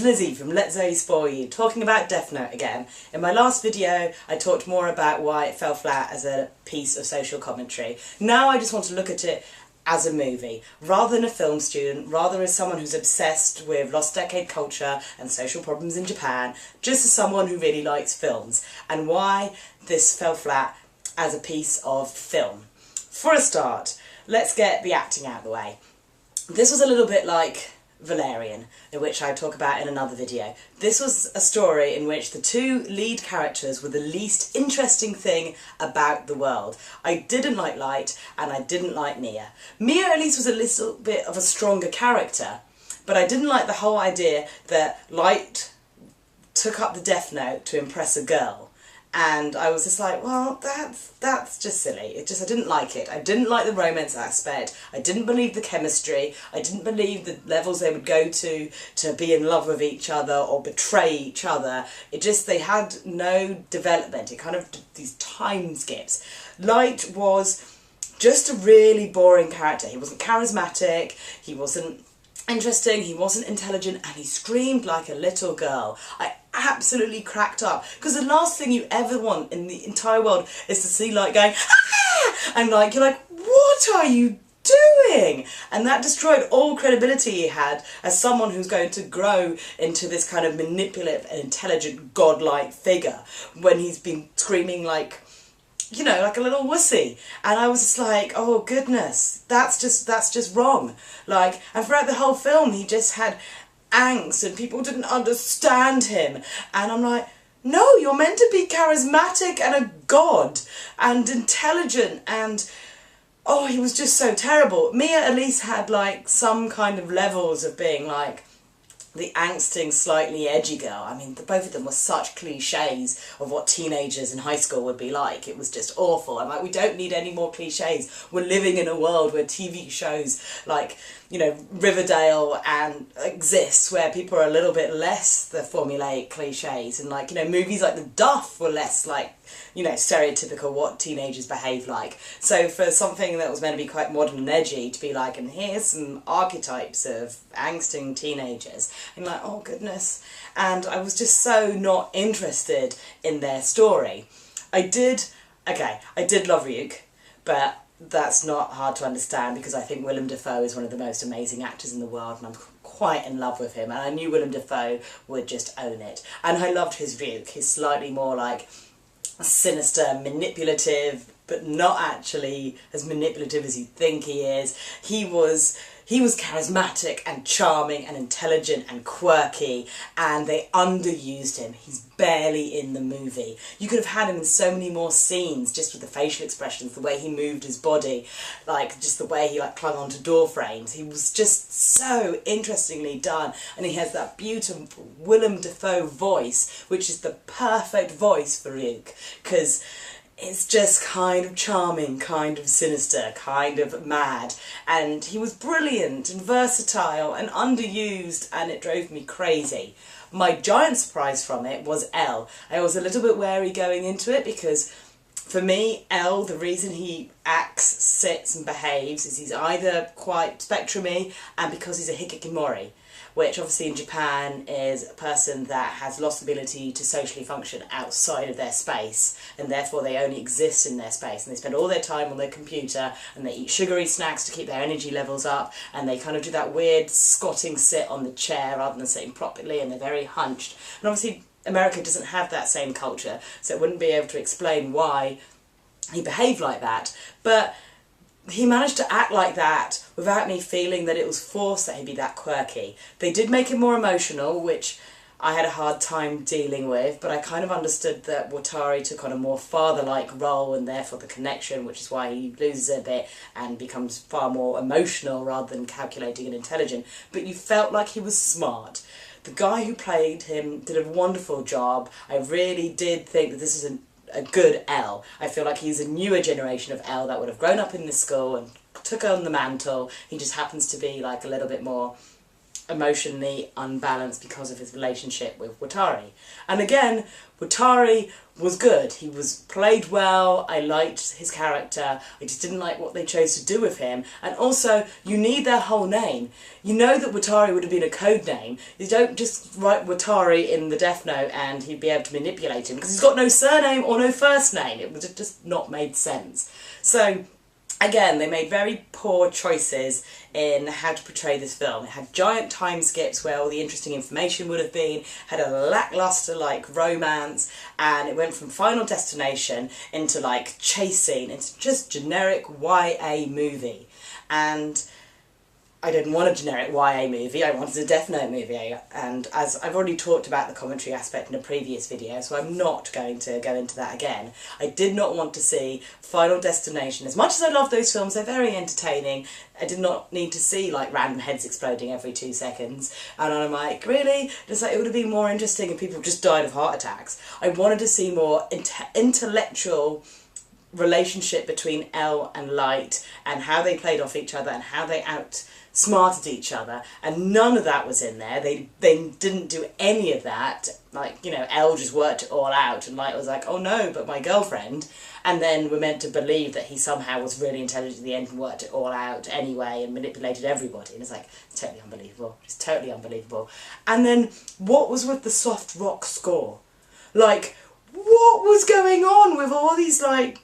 Lizzie from LZSY talking about Death Note again. In my last video I talked more about why it fell flat as a piece of social commentary. Now I just want to look at it as a movie, rather than a film student, rather as someone who's obsessed with lost decade culture and social problems in Japan, just as someone who really likes films, and why this fell flat as a piece of film. For a start, let's get the acting out of the way. This was a little bit like Valerian, in which I talk about in another video. This was a story in which the two lead characters were the least interesting thing about the world. I didn't like Light and I didn't like Mia. Mia at least was a little bit of a stronger character, but I didn't like the whole idea that Light took up the Death Note to impress a girl. And I was just like, well, that's just silly. I didn't like it. I didn't like the romance aspect. I didn't believe the chemistry. I didn't believe the levels they would go to be in love with each other or betray each other. They had no development. It kind of did these time skips. Light was just a really boring character. He wasn't charismatic. He wasn't interesting, he wasn't intelligent, and he screamed like a little girl. I absolutely cracked up, because the last thing you ever want in the entire world is to see Light going, ah! And like, you're like, what are you doing? And that destroyed all credibility he had as someone who's going to grow into this kind of manipulative and intelligent godlike figure, when he's been screaming like, you know, like a little wussy. And I was just like, oh goodness, that's just wrong. Like, and throughout the whole film he just had angst and people didn't understand him. And I'm like, no, you're meant to be charismatic and a god and intelligent, and oh, he was just so terrible. Mia at least had like some kind of levels of being like the angsting, slightly edgy girl. I mean, both of them were such cliches of what teenagers in high school would be like. It was just awful. I'm like, we don't need any more cliches. We're living in a world where TV shows like, you know, Riverdale and exists, where people are a little bit less the formulaic cliches, and like, you know, movies like The Duff were less like, you know, stereotypical what teenagers behave like. So for something that was meant to be quite modern and edgy to be like, and here's some archetypes of angsting teenagers, and like, oh goodness. And I was just so not interested in their story. I did love Ryuk, but that's not hard to understand, because I think Willem Dafoe is one of the most amazing actors in the world, and I'm quite in love with him, and I knew Willem Dafoe would just own it. And I loved his Ryuk, his slightly more like sinister, manipulative, but not actually as manipulative as you think he is. He was charismatic and charming and intelligent and quirky, and they underused him. He's barely in the movie. You could have had him in so many more scenes, just with the facial expressions, the way he moved his body, like just the way he like clung onto door frames. He was just so interestingly done, and he has that beautiful Willem Dafoe voice, which is the perfect voice for Ryuk, because it's just kind of charming, kind of sinister, kind of mad, and he was brilliant and versatile and underused, and it drove me crazy. My giant surprise from it was L. I was a little bit wary going into it, because for me, L, the reason he acts, sits and behaves is he's either quite spectrum-y, and because he's a hikikomori, which obviously in Japan is a person that has lost the ability to socially function outside of their space, and therefore they only exist in their space, and they spend all their time on their computer, and they eat sugary snacks to keep their energy levels up, and they kind of do that weird squatting sit on the chair rather than sitting properly, and they're very hunched. And obviously America doesn't have that same culture, so it wouldn't be able to explain why he behaved like that. But he managed to act like that without me feeling that it was forced that he'd be that quirky. They did make him more emotional, which I had a hard time dealing with, but I kind of understood that Watari took on a more father-like role, and therefore the connection, which is why he loses a bit and becomes far more emotional rather than calculating and intelligent. But you felt like he was smart. The guy who played him did a wonderful job. I really did think that this is a good L. I feel like he's a newer generation of L that would have grown up in this school and took on the mantle. He just happens to be like a little bit more emotionally unbalanced because of his relationship with Watari. And again, Watari was good. He was played well, I liked his character, I just didn't like what they chose to do with him. And also, you need their whole name. You know that Watari would have been a code name. You don't just write Watari in the Death Note and he'd be able to manipulate him, because he's got no surname or no first name. It would have just not made sense. So, again, they made very poor choices in how to portray this film. It had giant time skips where all the interesting information would have been, had a lackluster, like, romance, and it went from Final Destination into, like, chase scene, into just generic YA movie. And I didn't want a generic YA movie, I wanted a Death Note movie, and as I've already talked about the commentary aspect in a previous video, so I'm not going to go into that again. I did not want to see Final Destination. As much as I love those films, they're very entertaining, I did not need to see like random heads exploding every 2 seconds, and I'm like, really? Just like, it would have been more interesting if people just died of heart attacks. I wanted to see more intellectual relationship between L and Light, and how they played off each other and how they outsmarted each other, and none of that was in there. They didn't do any of that. Like, you know, L just worked it all out and Light was like, oh no, but my girlfriend, and then we're meant to believe that he somehow was really intelligent at the end and worked it all out anyway and manipulated everybody, and it's like, it's totally unbelievable. It's totally unbelievable. And then what was with the soft rock score? Like, what was going on with all these like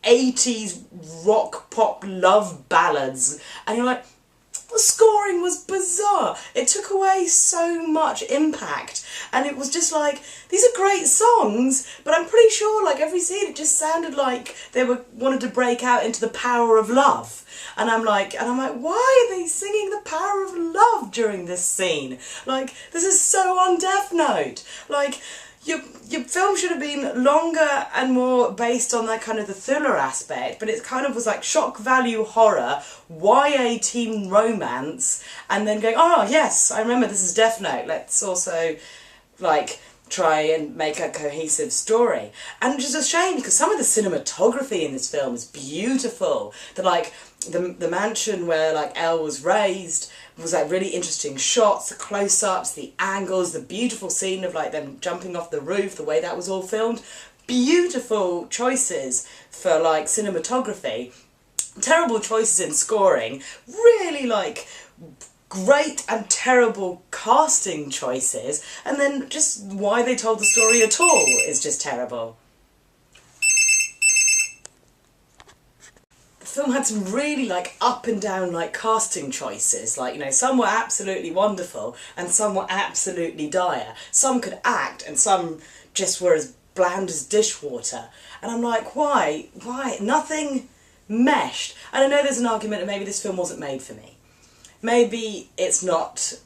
80s rock pop love ballads? And you're like, the scoring was bizarre. It took away so much impact, and it was just like, these are great songs, but I'm pretty sure like every scene it just sounded like they wanted to break out into the power of love. And I'm like, why are they singing the power of love during this scene? Like, this is so on Death Note. Like, your film should have been longer and more based on that kind of the thriller aspect, but it kind of was like shock value horror, YA teen romance, and then going, oh yes, I remember this is Death Note, let's also like try and make a cohesive story. And it's just a shame because some of the cinematography in this film is beautiful. The mansion where like Elle was raised was like really interesting shots, the close-ups, the angles, the beautiful scene of like them jumping off the roof, the way that was all filmed. Beautiful choices for like cinematography. Terrible choices in scoring. Really like great and terrible casting choices, and then just why they told the story at all is just terrible. The film had some really like up and down like casting choices, like, you know, some were absolutely wonderful and some were absolutely dire. Some could act and some just were as bland as dishwater, and I'm like, why? Nothing meshed. And I know there's an argument that maybe this film wasn't made for me. Maybe it's not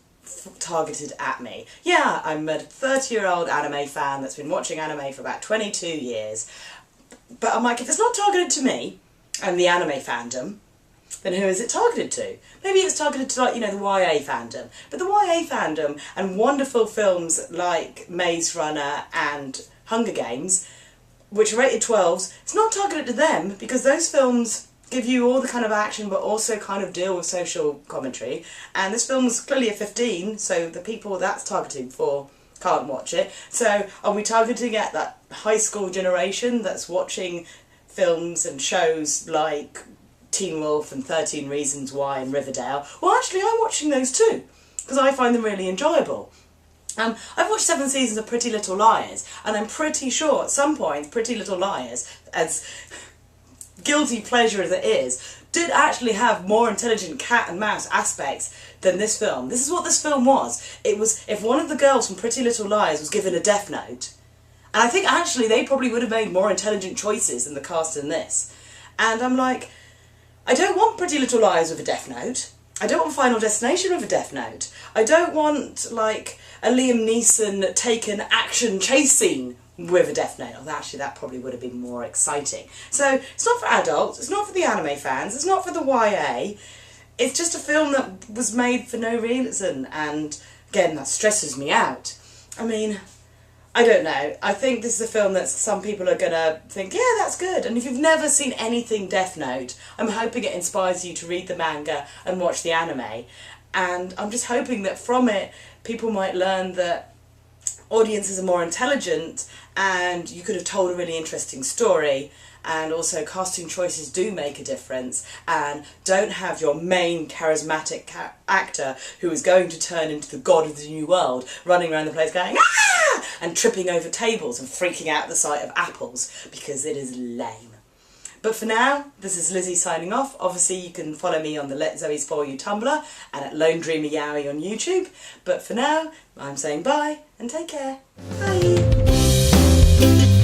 targeted at me. Yeah, I'm a 30-year-old anime fan that's been watching anime for about 22 years, but I'm like, if it's not targeted to me and the anime fandom, then who is it targeted to? Maybe it's targeted to, like, you know, the YA fandom. But the YA fandom and wonderful films like Maze Runner and Hunger Games, which are rated 12s, it's not targeted to them because those films give you all the kind of action but also kind of deal with social commentary, and this film was clearly a 15, so the people that's targeting for can't watch it. So are we targeting at that high school generation that's watching films and shows like Teen Wolf and 13 Reasons Why and Riverdale? Well, actually I'm watching those too because I find them really enjoyable. I've watched 7 seasons of Pretty Little Liars, and I'm pretty sure at some point Pretty Little Liars, as guilty pleasure as it is, did actually have more intelligent cat and mouse aspects than this film. This is what this film was. It was if one of the girls from Pretty Little Liars was given a Death Note, and I think actually they probably would have made more intelligent choices in the cast in this. And I'm like, I don't want Pretty Little Liars with a Death Note. I don't want Final Destination with a Death Note. I don't want like a Liam Neeson taken action chase scene with a Death Note. Although actually that probably would have been more exciting. So it's not for adults, it's not for the anime fans, it's not for the YA. It's just a film that was made for no reason, and again that stresses me out. I mean, I don't know. I think this is a film that some people are going to think, yeah, that's good. And if you've never seen anything Death Note, I'm hoping it inspires you to read the manga and watch the anime. And I'm just hoping that from it, people might learn that audiences are more intelligent and you could have told a really interesting story, and also casting choices do make a difference, and don't have your main charismatic actor who is going to turn into the god of the new world running around the place going "Ah!" and tripping over tables and freaking out at the sight of apples, because it is lame. But for now, this is Lizzie signing off. Obviously you can follow me on the Let Zoe Spoil You Tumblr and at Lone Dreamer Yowie on YouTube. But for now, I'm saying bye and take care. Bye!